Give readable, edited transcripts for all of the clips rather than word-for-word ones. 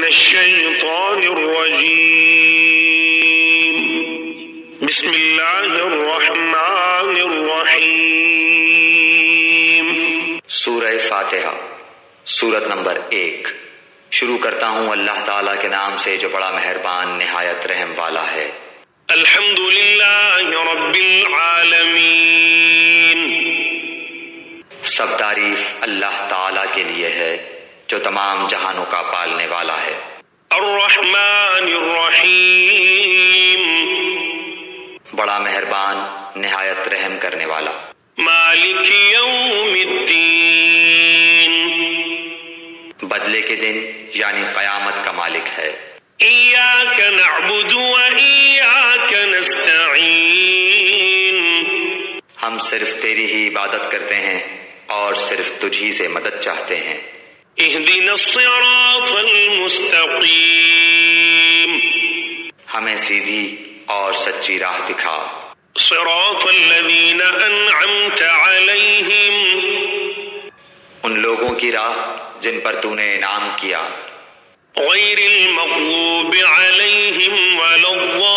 الشيطان الرجيم بسم الله الرحمن الرحيم سورہ فاتحہ سورت نمبر 1۔ شروع کرتا ہوں اللہ تعالیٰ کے نام سے جو بڑا مہربان نہایت رحم والا ہے۔ الحمد للہ رب العالمین، سب تعریف اللہ تعالیٰ کے لیے ہے جو تمام جہانوں کا پالنے والا ہے۔ الرحمن الرحیم، بڑا مہربان نہایت رحم کرنے والا۔ مالک یوم الدین، بدلے کے دن یعنی قیامت کا مالک ہے۔ ایاک نعبد و ایاک نستعین، ہم صرف تیری ہی عبادت کرتے ہیں اور صرف تجھ ہی سے مدد چاہتے ہیں۔ اہدنا الصراط المستقیم، ہمیں سیدھی اور سچی راہ دکھا۔ صراط الذین انعمت علیہم، ان لوگوں کی راہ جن پر تو نے انعام کیا۔ غیر المغضوب علیہم ولا الضالین،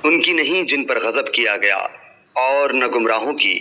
ان کی نہیں جن پر غضب کیا گیا اور نہ گمراہوں کی۔